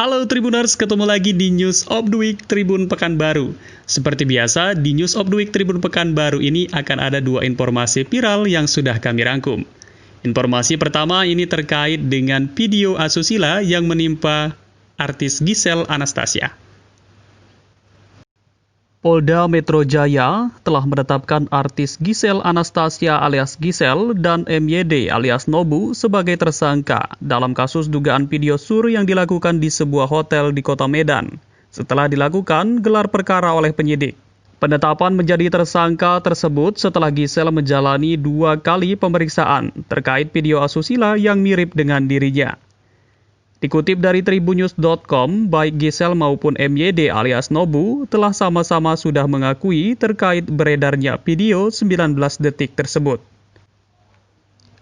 Halo Tribuners, ketemu lagi di News of the Week Tribun Pekanbaru. Seperti biasa, di News of the Week Tribun Pekanbaru ini akan ada dua informasi viral yang sudah kami rangkum. Informasi pertama ini terkait dengan video asusila yang menimpa artis Giselle Anastasia. Polda Metro Jaya telah menetapkan artis Giselle Anastasia alias Giselle dan MYD alias Nobu sebagai tersangka dalam kasus dugaan video sur yang dilakukan di sebuah hotel di Kota Medan setelah dilakukan gelar perkara oleh penyidik. Penetapan menjadi tersangka tersebut setelah Giselle menjalani 2 kali pemeriksaan terkait video asusila yang mirip dengan dirinya. Dikutip dari tribunnews.com, baik Giselle maupun MYD alias Nobu telah sama-sama sudah mengakui terkait beredarnya video 19 detik tersebut.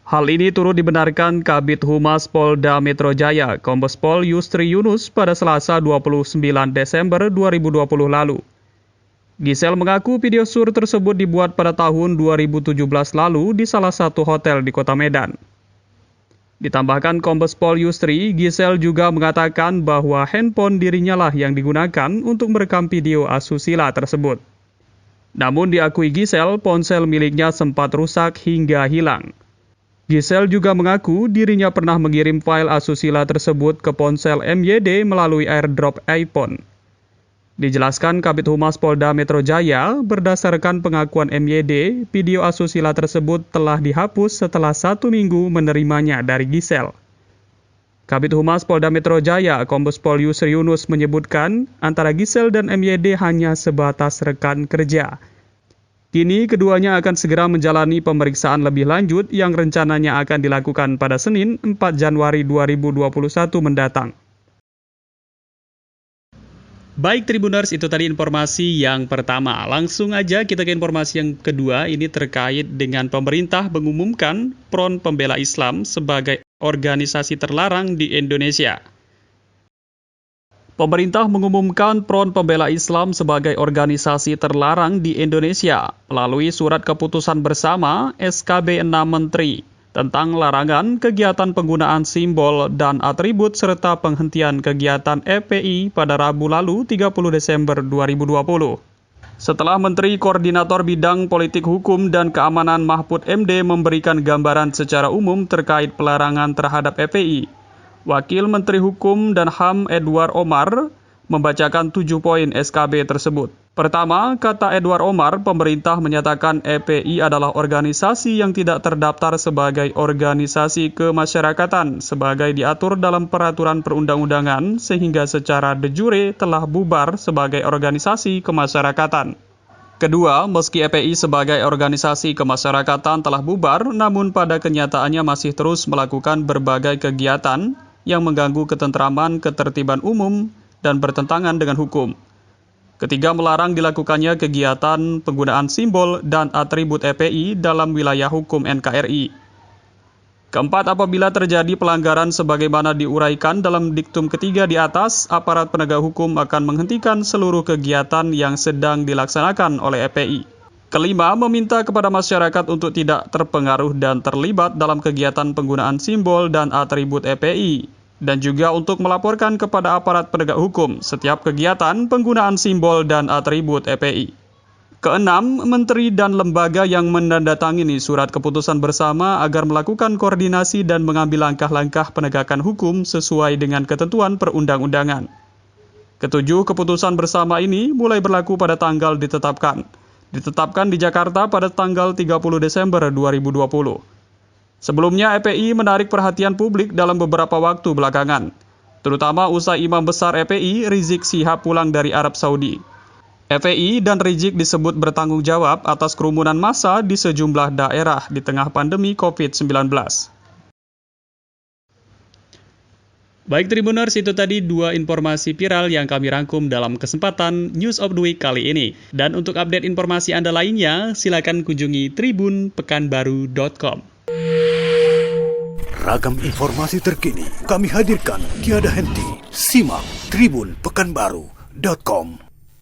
Hal ini turut dibenarkan Kabid Humas Polda Metro Jaya, Kombes Pol Yusri Yunus pada Selasa 29 Desember 2020 lalu. Giselle mengaku video sur tersebut dibuat pada tahun 2017 lalu di salah satu hotel di Kota Medan. Ditambahkan Kombes Pol Yusri, Giselle juga mengatakan bahwa handphone dirinya lah yang digunakan untuk merekam video asusila tersebut. Namun diakui Giselle, ponsel miliknya sempat rusak hingga hilang. Giselle juga mengaku dirinya pernah mengirim file asusila tersebut ke ponsel MYD melalui airdrop iPhone. Dijelaskan Kabid Humas Polda Metro Jaya, berdasarkan pengakuan MYD, video asusila tersebut telah dihapus setelah 1 minggu menerimanya dari Giselle. Kabid Humas Polda Metro Jaya, Kombes Pol Yusri Yunus menyebutkan, antara Giselle dan MYD hanya sebatas rekan kerja. Kini keduanya akan segera menjalani pemeriksaan lebih lanjut yang rencananya akan dilakukan pada Senin 4 Januari 2021 mendatang. Baik Tribuners, itu tadi informasi yang pertama. Langsung aja kita ke informasi yang kedua, ini terkait dengan pemerintah mengumumkan Front Pembela Islam sebagai organisasi terlarang di Indonesia. Pemerintah mengumumkan Front Pembela Islam sebagai organisasi terlarang di Indonesia melalui surat keputusan bersama SKB 6 Menteri tentang larangan kegiatan penggunaan simbol dan atribut serta penghentian kegiatan FPI pada Rabu lalu 30 Desember 2020. Setelah Menteri Koordinator Bidang Politik Hukum dan Keamanan Mahfud MD memberikan gambaran secara umum terkait pelarangan terhadap FPI, Wakil Menteri Hukum dan HAM Edward Omar membacakan 7 poin SKB tersebut. Pertama, kata Edward Omar, pemerintah menyatakan FPI adalah organisasi yang tidak terdaftar sebagai organisasi kemasyarakatan sebagai diatur dalam peraturan perundang-undangan sehingga secara de jure telah bubar sebagai organisasi kemasyarakatan. Kedua, meski FPI sebagai organisasi kemasyarakatan telah bubar, namun pada kenyataannya masih terus melakukan berbagai kegiatan yang mengganggu ketentraman, ketertiban umum, dan bertentangan dengan hukum. Ketiga, melarang dilakukannya kegiatan penggunaan simbol dan atribut FPI dalam wilayah hukum NKRI. Keempat, apabila terjadi pelanggaran sebagaimana diuraikan dalam diktum ketiga di atas, aparat penegak hukum akan menghentikan seluruh kegiatan yang sedang dilaksanakan oleh FPI. Kelima, meminta kepada masyarakat untuk tidak terpengaruh dan terlibat dalam kegiatan penggunaan simbol dan atribut FPI. Dan juga untuk melaporkan kepada aparat penegak hukum setiap kegiatan penggunaan simbol dan atribut FPI. Keenam, menteri dan lembaga yang menandatangani surat keputusan bersama agar melakukan koordinasi dan mengambil langkah-langkah penegakan hukum sesuai dengan ketentuan perundang-undangan. Ketujuh, keputusan bersama ini mulai berlaku pada tanggal ditetapkan. Ditetapkan di Jakarta pada tanggal 30 Desember 2020. Sebelumnya, FPI menarik perhatian publik dalam beberapa waktu belakangan, terutama usai Imam Besar FPI Rizik Syihab pulang dari Arab Saudi. FPI dan Rizik disebut bertanggung jawab atas kerumunan massa di sejumlah daerah di tengah pandemi COVID-19. Baik Tribuners, itu tadi dua informasi viral yang kami rangkum dalam kesempatan News of the Week kali ini. Dan untuk update informasi Anda lainnya, silakan kunjungi tribunpekanbaru.com. Ragam informasi terkini kami hadirkan tiada henti. Simak tribunpekanbaru.com.